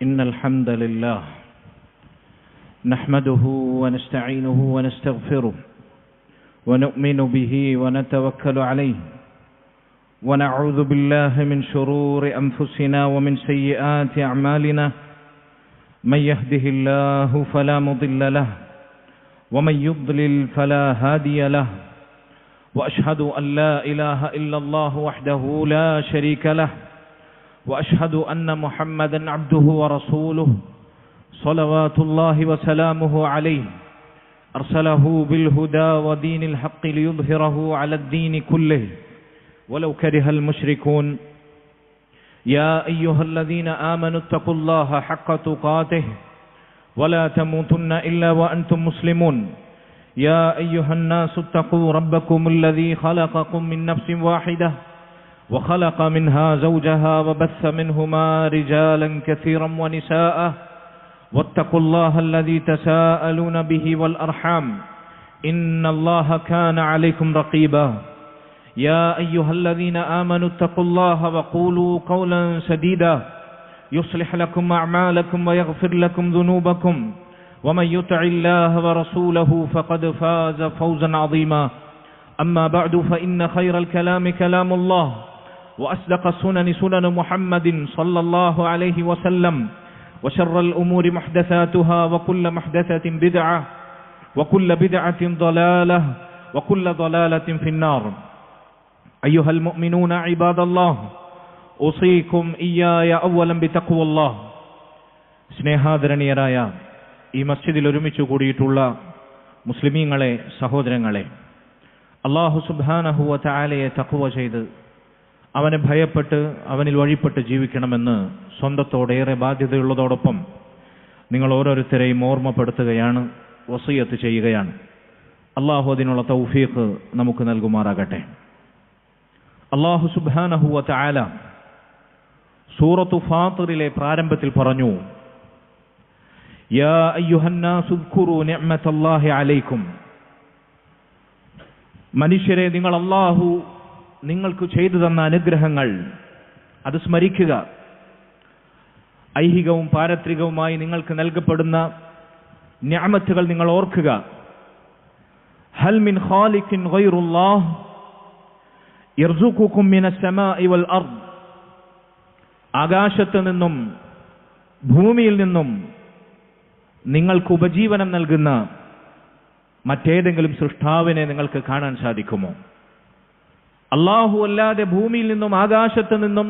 إن الحمد لله نحمده ونستعينه ونستغفره ونؤمن به ونتوكل عليه ونعوذ بالله من شرور أنفسنا ومن سيئات أعمالنا من يهده الله فلا مضل له ومن يضلل فلا هادي له وأشهد أن لا إله إلا الله وحده لا شريك له وأشهد أن محمدًا عبده ورسوله صلوات الله وسلامه عليه أرسله بالهدى ودين الحق ليظهره على الدين كله ولو كره المشركون يا أيها الذين آمنوا اتقوا الله حق تقاته ولا تموتن إلا وأنتم مسلمون يا أيها الناس اتقوا ربكم الذي خلقكم من نفس واحدة وخلق منها زوجها وبث منهما رجالا كثيرا ونساء واتقوا الله الذي تساءلون به والأرحام إن الله كان عليكم رقيبا يا أيها الذين آمنوا اتقوا الله وقولوا قولا سديدا يصلح لكم أعمالكم ويغفر لكم ذنوبكم ومن يطع الله ورسوله فقد فاز فوزا عظيما أما بعد فإن خير الكلام كلام الله وأصدق السنن سنن محمد صلى الله عليه وسلم وشر الأمور محدثاتها وكل محدثة بدعة وكل بدعة ضلالة وكل ضلالة في النار أيها المؤمنون عباد الله أوصيكم إياي أولا بتقوى الله സ്നേഹാദരണീയരായ ഈ മസ്ജിദിൽ ഒരുമിച്ച് കൂടിയിട്ടുള്ള മുസ്ലിമീങ്ങളെ, സഹോദരങ്ങളെ, അല്ലാഹു സുബ്ഹാനഹു വ തആലയെ തഖ്വ ചെയ്ത് അവനെ ഭയപ്പെട്ട് അവനിൽ വഴിപ്പെട്ട് ജീവിക്കണമെന്ന് സ്വന്തത്തോടേറെ ബാധ്യതയുള്ളതോടൊപ്പം നിങ്ങൾ ഓരോരുത്തരെയും ഓർമ്മപ്പെടുത്തുകയാണ്, വസിയത്ത് ചെയ്യുകയാണ്. അല്ലാഹു അതിനുള്ള തൗഫീഖ് നമുക്ക് നൽകുമാറാകട്ടെ. അല്ലാഹു സുബ്ഹാനഹു വ തആല സൂറത്തു ഫാത്തിറിലെ പ്രാരംഭത്തിൽ പറഞ്ഞു, യാ അയ്യുഹന്നാസു ഉദ്കുറൂ നിഅമത്തല്ലാഹി അലൈക്കും. മനുഷ്യരെ, നിങ്ങൾ അല്ലാഹു നിങ്ങൾക്ക് ചെയ്തു തന്ന അനുഗ്രഹങ്ങൾ അത് സ്മരിക്കുക. ഐഹികവും പാരത്രികവുമായി നിങ്ങൾക്ക് നൽകപ്പെടുന്ന നിഅമത്തുകൾ നിങ്ങൾ ഓർക്കുക. ഹൽ മിൻ ഖാലിഖിൻ ഗൈറുല്ലാഹ് യർസുഖുകും മിനസ് സമാഇ വൽ അർദ്. ആകാശത്ത് നിന്നും ഭൂമിയിൽ നിന്നും നിങ്ങൾക്ക് ഉപജീവനം നൽകുന്ന മറ്റേതെങ്കിലും സൃഷ്ടാവിനെ നിങ്ങൾക്ക് കാണാൻ സാധിക്കുമോ? അല്ലാഹു അല്ലാതെ ഭൂമിയിൽ നിന്നും ആകാശത്ത് നിന്നും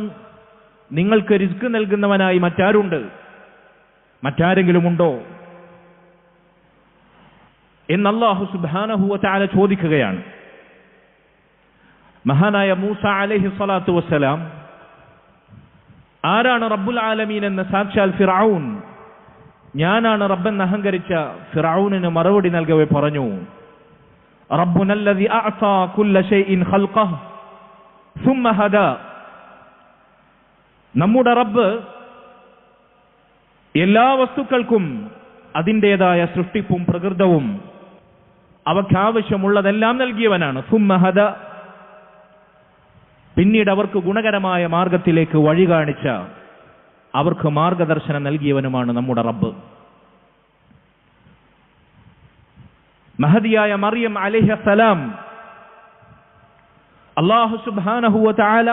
നിങ്ങൾക്ക് റിസ്ക് നൽകുന്നവനായി മറ്റാരുണ്ട്? മറ്റാരെങ്കിലും ഉണ്ടോ എന്ന് അല്ലാഹു സുബ്ഹാനഹു വ തആല ചോദിക്കുകയാണ്. മഹാനായ മൂസ അലൈഹി സ്വലാത്തു വസ്സലാം ആരാണ് റബ്ബുൽ ആലമീൻ എന്ന് സാക്ഷാൽ ഫിർഔൻ, ഞാനാണ് റബ്ബെന്ന് അഹങ്കരിച്ച ഫിർഔനിന് മറുപടി നൽകവേ പറഞ്ഞു, റബ്ബുനല്ലദീ അഅതാ കുല്ല ശൈഇൻ ഖൽഖഹു സുമ്മ ഹദാ. നമ്മുടെ റബ്ബ് എല്ലാ വസ്തുക്കൾക്കും അതിൻ്റെതായ സൃഷ്ടിപ്പും പ്രകൃതവും അവയ്ക്കാവശ്യമുള്ളതെല്ലാം നൽകിയവനാണ്. സുമ്മ ഹദാ, പിന്നീട് അവർക്ക് ഗുണകരമായ മാർഗത്തിലേക്ക് വഴി കാണിച്ച, അവർക്ക് മാർഗദർശനം നൽകിയവനുമാണ് നമ്മുടെ റബ്ബ്. മഹദിയായ മറിയം അലൈഹിസ്സലാം അല്ലാഹു സുബ്ഹാനഹു വ തആല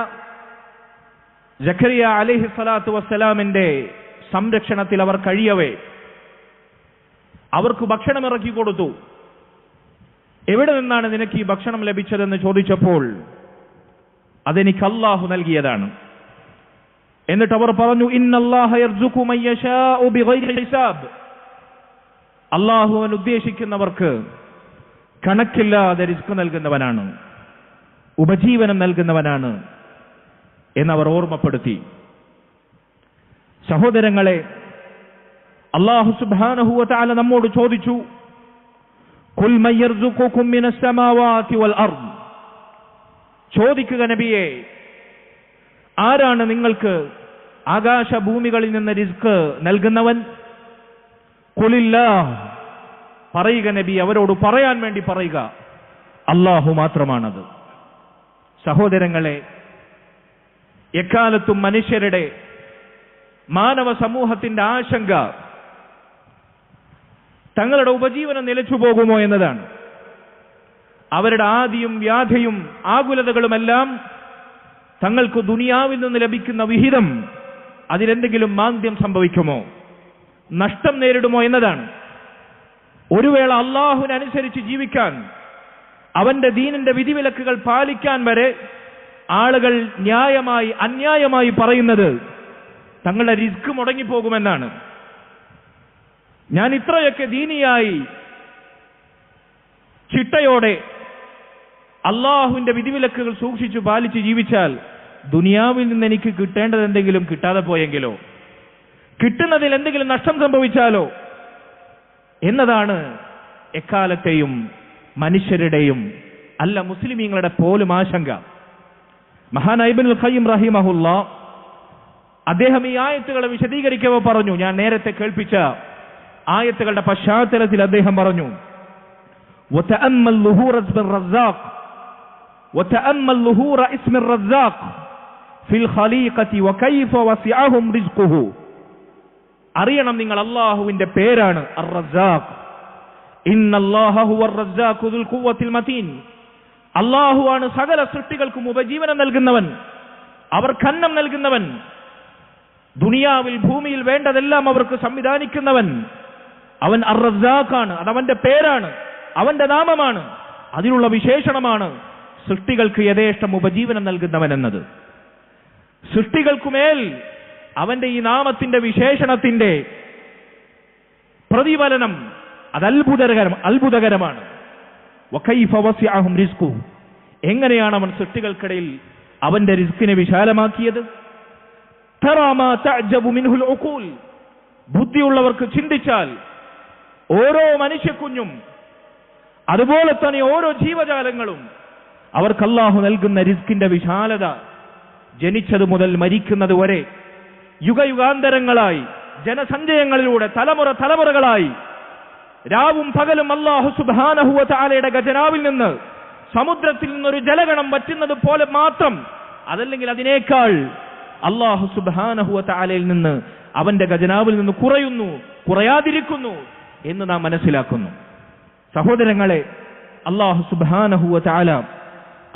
സക്കരിയ അലൈഹിസ്സലാത്തു വസ്സലാമിന്റെ സംരക്ഷണത്തിൽ അവർ കഴിയവേ അവർക്ക് ഭക്ഷണം ഇറക്കി കൊടുത്തു. എവിടെ നിന്നാണ് നിനക്ക് ഈ ഭക്ഷണം ലഭിച്ചതെന്ന് ചോദിച്ചപ്പോൾ അതെനിക്ക് അല്ലാഹു നൽകിയതാണ്. എന്നിട്ട് അവർ പറഞ്ഞു, ഇന്നല്ലാഹ യർസുഖു മൻ യശാഉ ബിഗൈരി ഹിസാബ്. അല്ലാഹു അവൻ ഉദ്ദേശിക്കുന്നവർക്ക് കണക്കില്ലാതെ റിസ്ക് നൽകുന്നവനാണ്, ഉപജീവനം നൽകുന്നവനാണ് എന്നവർ ഓർമ്മപ്പെടുത്തി. സഹോദരങ്ങളെ, അല്ലാഹു സുബ്ഹാനഹു വ തആല നമ്മോട് ചോദിച്ചു, ഖുൽ മൻ യർസുഖുകും മിനസ് സമാവാതി വൽ അർദ്. ചോദിക്കുക നബിയെ, ആരാണ് നിങ്ങൾക്ക് ആകാശഭൂമികളിൽ നിന്ന് റിസ്ക് നൽകുന്നവൻ? ഖുലില്ലാഹ്, പറയുക നബി, അവരോട് പറയാൻ വേണ്ടി പറയുക, അല്ലാഹു മാത്രമാണത്. സഹോദരങ്ങളെ, എക്കാലത്തും മനുഷ്യരുടെ മാനവ സമൂഹത്തിന്റെ ആശങ്ക തങ്ങളുടെ ഉപജീവനം നിലച്ചു പോകുമോ എന്നതാണ്. അവരുടെ ആദിയും വ്യാധിയും ആകുലതകളുമെല്ലാം തങ്ങൾക്ക് ദുനിയാവിൽ നിന്ന് ലഭിക്കുന്ന വിഹിതം അതിലെന്തെങ്കിലും മാന്ദ്യം സംഭവിക്കുമോ, നഷ്ടം നേരിടുമോ എന്നതാണ്. ഒരു വേള അള്ളാഹുവിനനുസരിച്ച് ജീവിക്കാൻ, അവന്റെ ദീനിന്റെ വിധിവിലക്കുകൾ പാലിക്കാൻ വരെ ആളുകൾ ന്യായമായി അന്യായമായി പറയുന്നത് തങ്ങളുടെ റിസ്ക് മുടങ്ങിപ്പോകുമെന്നാണ്. ഞാൻ ഇത്രയൊക്കെ ദീനിയായി ചിട്ടയോടെ അള്ളാഹുവിന്റെ വിധിവിലക്കുകൾ സൂക്ഷിച്ചു പാലിച്ച് ജീവിച്ചാൽ ദുനിയാവിൽ നിന്ന് എനിക്ക് കിട്ടേണ്ടത് എന്തെങ്കിലും കിട്ടാതെ പോയെങ്കിലോ, കിട്ടുന്നതിൽ എന്തെങ്കിലും നഷ്ടം സംഭവിച്ചാലോ എന്നതാണ് എക്കാലത്തെയും മനുഷ്യരുടെയും അല്ല മുസ്ലിമീങ്ങളുടെ പോലും ആശങ്ക. മഹാനായ ഇബ്നുൽ ഖയ്യിം റഹിമഹുല്ലാഹ് അദ്ദേഹം ഈ ആയത്തുകളെ വിശദീകരിക്കവേ പറഞ്ഞു, ഞാൻ നേരത്തെ കേൾപ്പിച്ച ആയത്തുകളുടെ പശ്ചാത്തലത്തിൽ അദ്ദേഹം പറഞ്ഞു, وتأمل ظهور اسم الرزاق وتأمل ظهور اسم الرزاق في الخليقة وكيف وسعهم رزقه. അറിയണം നിങ്ങൾ അല്ലാഹുവിന്റെ പേരാണ് അർ-റസ്സാഖ്. ഇന്നല്ലാഹ ഹുവർ റസ്സാഖു ദുൽ ഖുവ്വത്തിൽ മതീൻ. അല്ലാഹുവാണ് സകല സൃഷ്ടികൾക്കും ഉപജീവനം നൽകുന്നവൻ, അവർക്ക് അന്നം നൽകുന്നവൻ, ദുനിയാവിൽ ഭൂമിയിൽ വേണ്ടതെല്ലാം അവർക്ക് സംവിധാനിക്കുന്നവൻ. അവൻ അർ-റസ്സാഖാണ്, അതവന്റെ പേരാണ്, അവന്റെ നാമമാണ്, അതിനുള്ള വിശേഷണമാണ് സൃഷ്ടികൾക്ക് യഥേഷ്ടം ഉപജീവനം നൽകുന്നവൻ എന്നത്. സൃഷ്ടികൾക്കുമേൽ അവന്റെ ഈ നാമത്തിന്റെ വിശേഷണത്തിന്റെ പ്രതിഫലനം അത് അത്ഭുതകരമാണ്. വകൈഫ വസിഅഹും റിസ്ഖു, എങ്ങനെയാണ് അവൻ സൃഷ്ടികൾക്കിടയിൽ അവന്റെ റിസ്കിനെ വിശാലമാക്കിയത്. തറാ മാ തഅജബു മിൻഹുൽ ഉഖൂൽ, ബുദ്ധിയുള്ളവർക്ക് ചിന്തിച്ചാൽ ഓരോ മനുഷ്യക്കുഞ്ഞും അതുപോലെ തന്നെ ഓരോ ജീവജാലങ്ങളും അവർക്ക് അല്ലാഹു നൽകുന്ന റിസ്കിന്റെ വിശാലത ജനിച്ചത് മുതൽ മരിക്കുന്നത് വരെ യുഗയുഗാന്തരങ്ങളായി ജനസഞ്ചയങ്ങളിലൂടെ തലമുറകളായി രാവും പകലും അല്ലാഹു സുബ്ഹാനഹു വ തആലയുടെ ഖജനാവിൽ നിന്ന് സമുദ്രത്തിൽ നിന്നൊരു ജലഗണം വറ്റുന്നത് പോലെ മാത്രം, അതല്ലെങ്കിൽ അതിനേക്കാൾ അല്ലാഹു സുബ്ഹാനഹു വ തആലയിൽ നിന്ന് അവന്റെ ഖജനാവിൽ നിന്ന് കുറയാതിരിക്കുന്നു എന്ന് നാം മനസ്സിലാക്കുന്നു. സഹോദരങ്ങളെ, അല്ലാഹു സുബ്ഹാനഹു വ തആല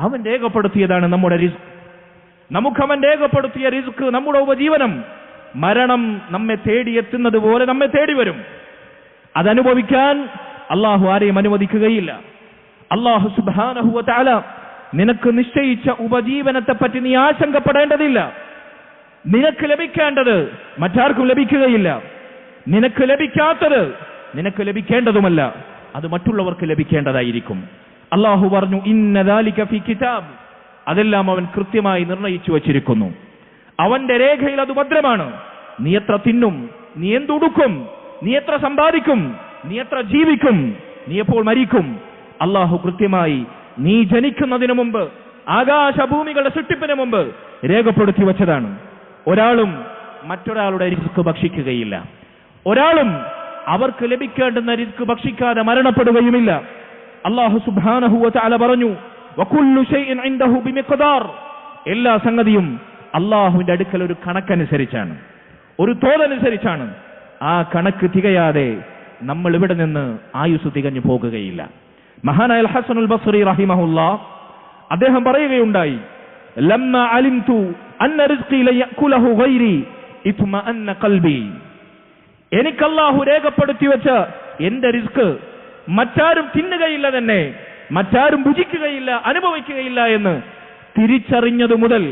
അവൻ രേഖപ്പെടുത്തിയതാണ് നമ്മുടെ റിസ്ക്. നമുക്ക് അവൻ രേഖപ്പെടുത്തിയ റിസ്ക്, നമ്മുടെ ഉപജീവനം മരണം നമ്മെ തേടിയെത്തുന്നത് പോലെ നമ്മെ തേടി വരും. അതനുഭവിക്കാൻ അല്ലാഹു ആരെയും അനുവദിക്കുകയില്ല. അല്ലാഹു സുബ്ഹാനഹു വ തആല നിനക്ക് നിശ്ചയിച്ച ഉപജീവനത്തെ പറ്റി നീ ആശങ്കപ്പെടേണ്ടതില്ല. നിനക്ക് ലഭിക്കേണ്ടത് മറ്റാർക്കും ലഭിക്കുകയില്ല. നിനക്ക് ലഭിക്കാത്തത് നിനക്ക് ലഭിക്കേണ്ടതുമല്ല, അത് മറ്റുള്ളവർക്ക് ലഭിക്കേണ്ടതായിരിക്കും. അല്ലാഹു പറഞ്ഞു, ഇന്ന ദാലിക ഫീ കിതാബ്, അതെല്ലാം അവൻ കൃത്യമായി നിർണയിച്ചു വച്ചിരിക്കുന്നു. അവന്റെ രേഖയിൽ അത് ഭദ്രമാണ്. നീ എത്ര തിന്നും, നീ എന്തുടുക്കും, നീ എത്ര സമ്പാദിക്കും, നീ എത്ര ജീവിക്കും, നീ എപ്പോൾ മരിക്കും, അല്ലാഹു കൃത്യമായി നീ ജനിക്കുന്നതിന് മുമ്പ്, ആകാശഭൂമികളുടെ സൃഷ്ടിപ്പിന് മുമ്പ് രേഖപ്പെടുത്തി വച്ചതാണ്. ഒരാളും മറ്റൊരാളുടെ റിസ്ക് ഭക്ഷിക്കുകയില്ല. ഒരാളും അവർക്ക് ലഭിക്കേണ്ടുന്ന റിസ്ക് ഭക്ഷിക്കാതെ മരണപ്പെടുകയുമില്ല. അല്ലാഹു സുബ്ഹാനഹു വ തആല പറഞ്ഞു, വകുല്ലു ശൈഇൻ ഇൻദഹു ബിമിഖ്ദാർ, എല്ലാ സംഗതിയും അല്ലാഹുവിന്റെ അടുക്കൽ ഒരു കണക്കനുസരിച്ചാണ്, ഒരു തോതനുസരിച്ചാണ്. ആ കണക്ക് തികയാതെ നമ്മൾ ഇവിടെ നിന്ന് ആയുസ് തികഞ്ഞു പോകുകയില്ല. മഹാനായ അൽ ഹസനുൽ ബസ്രി റഹിമഹുല്ലാഹ് അദ്ദേഹം പറയുകയുണ്ടായി, ലമ്മ അലിംതു അന്ന റിസ്ഖി ലയഅകുലഹു ഗൈരി ഇത്മഅന്ന ഖൽബി, എനിക്ക് അല്ലാഹു രേഖപ്പെടുത്തി വെച്ച എന്റെ റിസ്ക് മറ്റാരും തിന്നുകയില്ല, തന്നെ മറ്റാരും ഭുജിക്കുകയില്ല, അനുഭവിക്കുകയില്ല എന്ന് തിരിച്ചറിഞ്ഞതു മുതൽ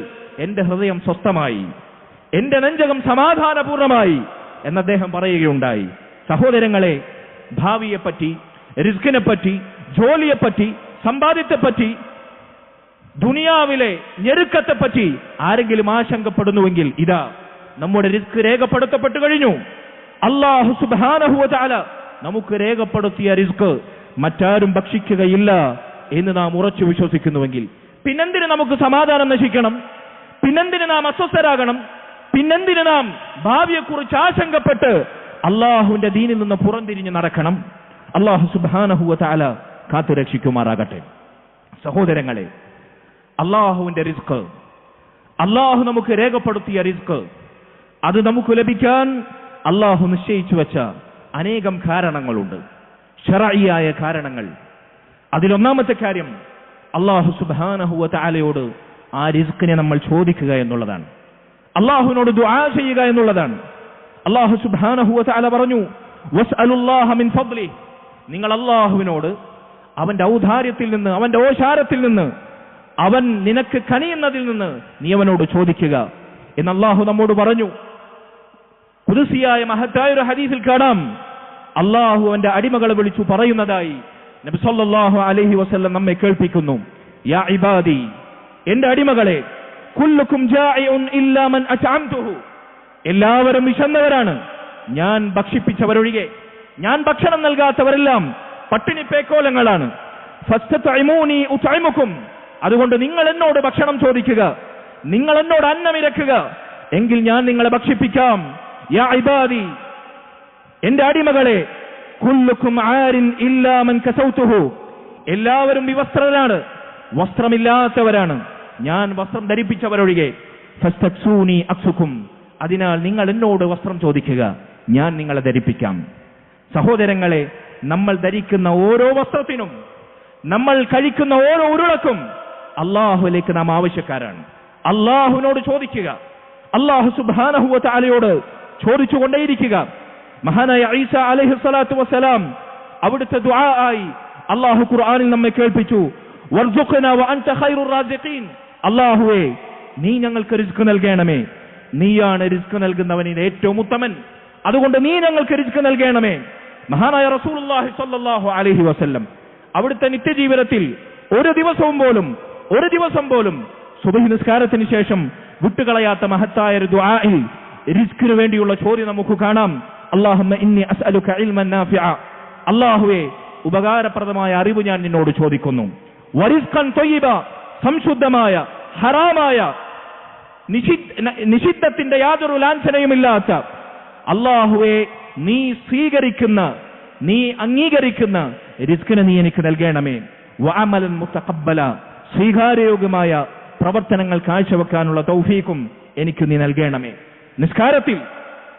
എന്റെ ഹൃദയം സ്വസ്ഥമായി, എന്റെ നെഞ്ചകം സമാധാനപൂർണമായി എന്ന് അദ്ദേഹം പറയുകയുണ്ടായി. സഹോദരങ്ങളെ, ഭാവിയെപ്പറ്റി, റിസ്കിനെപ്പറ്റി, ജോലിയെപ്പറ്റി, സമ്പാദ്യത്തെപ്പറ്റി, ദുനിയാവിലെ ഞെരുക്കത്തെപ്പറ്റി ആരെങ്കിലും ആശങ്കപ്പെടുന്നുവെങ്കിൽ ഇതാ നമ്മുടെ റിസ്ക് രേഖപ്പെടുത്തപ്പെട്ടു കഴിഞ്ഞു. അല്ലാഹു സുബ്ഹാനഹു വ തആല നമുക്ക് രേഖപ്പെടുത്തിയ റിസ്ക് മറ്റാരും ഭക്ഷിക്കുകയില്ല എന്ന് നാം ഉറച്ചു വിശ്വസിക്കുന്നുവെങ്കിൽ പിന്നെന്തിന് നമുക്ക് സമാധാനം നശിക്കണം? പിന്നെന്തിന് നാം അസ്വസ്ഥരാകണം? പിന്നെന്തിന് നാം ഭാവിയെക്കുറിച്ച് ആശങ്കപ്പെട്ട് അള്ളാഹുവിന്റെ ദീനിൽ നിന്ന് പുറംതിരിഞ്ഞ് നടക്കണം? അല്ലാഹു സുബ്ഹാനഹു വ തആല കാത്തുരക്ഷിക്കുമാറാകട്ടെ. സഹോദരങ്ങളെ, അള്ളാഹുവിന്റെ റിസ്ക്, അള്ളാഹു നമുക്ക് രേഖപ്പെടുത്തിയ റിസ്ക് അത് നമുക്ക് ലഭിക്കാൻ അള്ളാഹു നിശ്ചയിച്ചു വെച്ച അനേകം കാരണങ്ങളുണ്ട്, ശറഈയായ കാരണങ്ങൾ. അതിലൊന്നാമത്തെ കാര്യം അള്ളാഹു സുബ്ഹാനഹു വ തആലയോട് ആ റിസ്കിനെ നമ്മൾ ചോദിക്കുക എന്നുള്ളതാണ്, അള്ളാഹുവിനോട് ദുആ ചെയ്യുക എന്നുള്ളതാണ്. അള്ളാഹു സുബ്ഹാനഹു വ തആല പറഞ്ഞു, വസ്അലുല്ലാഹ മിൻ ഫദ്ലി, നിങ്ങൾ അള്ളാഹുവിനോട് അവന്റെ ഔദാര്യത്തിൽ നിന്ന്, അവന്റെ ഓശാരത്തിൽ നിന്ന്, അവൻ നിനക്ക് കനിയുന്നതിൽ നിന്ന് നീ അവനോട് ചോദിക്കുക എന്ന് അള്ളാഹു നമ്മോട് പറഞ്ഞു. ഖുദ്സിയായ മഹത്തായ ഒരു ഹദീസിൽ കാണാം, അള്ളാഹു അവന്റെ അടിമകളെ വിളിച്ചു പറയുന്നതായി നബി സല്ലല്ലാഹു അലൈഹി വസല്ലം നമ്മെ കേൾപ്പിക്കുന്നു. യാ ഇബാദി, എന്റെ അടിമകളെ, കുല്ലുക്കും ജാഇഉൻ ഇല്ലാ മൻ അത്അംതുഹു, എല്ലാവരും വിശന്നവരാണ്, ഞാൻ ഭക്ഷിപ്പിച്ചവരൊഴികെ. ഞാൻ ഭക്ഷണം നൽകാത്തവരെല്ലാം പട്ടിണി പേക്കോലങ്ങളാണ്. ഫസ്തത്ഇമൂനി ഉത്ഇമുക്കും, അതുകൊണ്ട് നിങ്ങൾ എന്നോട് ഭക്ഷണം ചോദിക്കുക, നിങ്ങൾ എന്നോട് അന്നമിരക്കുക, എങ്കിൽ ഞാൻ നിങ്ങളെ ഭക്ഷിപ്പിക്കാം. യാ ഇബാദി, എന്റെ അടിമകളെ, കുല്ലുക്കും ആരിൻ ഇല്ലാ മൻ കസൗതുഹു, എല്ലാവരും വിവസ്ത്രരാണ്, വസ്ത്രമില്ലാത്തവരാണ്, ഞാൻ വസ്ത്രം ധരിപ്പിച്ചവരൊഴികെ. ഫസ്തക്സൂനി അക്സുക്കും, അതിനാൽ നിങ്ങൾ എന്നോട് വസ്ത്രം ചോദിക്കുക, ഞാൻ നിങ്ങളെ ധരിപ്പിക്കാം. സഹോദരങ്ങളെ, നമ്മൾ ധരിക്കുന്ന ഓരോ വസ്ത്രത്തിനും, നമ്മൾ കഴിക്കുന്ന ഓരോ ഉരുളക്കും അള്ളാഹുവിലേക്ക് നാം ആവശ്യക്കാരാണ്. അള്ളാഹുവിനോട് ചോദിക്കുക, അള്ളാഹു സുബ്ഹാനഹു വ തആലയോട് ചോദിച്ചുകൊണ്ടേയിരിക്കുക. മഹാനായ ഈസ അലൈഹിസ്സലാത്തു വസ്സലാം അവിടുത്തെ ദുആ ആയി അള്ളാഹു ഖുർആനിൽ നമ്മെ കേൾപ്പിച്ചു, വർസുഖ്നാ വ അൻത ഖൈറുർ റാസിഖീൻ, അള്ളാഹുവേ നീ ഞങ്ങൾക്ക് റിസ്ക് നൽകണമേ, നീയാണ് റിസ്ക് നൽകുന്നവനിൽ ഏറ്റവും ഉത്തമൻ, അതുകൊണ്ട് നീ ഞങ്ങൾക്ക് റിസ്ക് നൽകണമേ. മഹാനായ റസൂലുള്ളാഹി സ്വല്ലല്ലാഹു അലൈഹി വസല്ലം അവിടുത്തെ നിത്യജീവിതത്തിൽ ഒരു ദിവസം പോലും സുബ്ഹി നിസ്കാരത്തിന് ശേഷം വിട്ടുകളയാത്ത മഹത്തായ ഒരു ദുആഇൽ റിസ്കിന് വേണ്ടിയുള്ള ചോദ്യം നമുക്ക് കാണാം. അല്ലാഹുമ്മ ഇന്നി അസ്അലുക ഇൽമൻ നാഫിഅ, അല്ലാഹുവേ ഉപകാരപ്രദമായ അറിവ് ഞാൻ നിന്നോട് ചോദിക്കുന്നു. വറിസ്ഖൻ ത്വയ്യിബ, സംശുദ്ധമായ ഹറാമായ നിഷിദ്ധത്തിന്റെ യാതൊരു ലാഞ്ചനയുമില്ലാത്ത, അല്ലാഹുവേ നീ സ്വീകരിക്കുന്ന, നീ അംഗീകരിക്കുന്ന റിസ്കിനെ നീ എനിക്ക് നൽകണമേ. വഅമലൻ മുതഖബ്ബല, സ്വീകാര്യയോഗ്യമായ പ്രവർത്തനങ്ങൾ കാഴ്ചവെക്കാനുള്ള തൗഫീഖും എനിക്ക് നീ നൽകണമേ.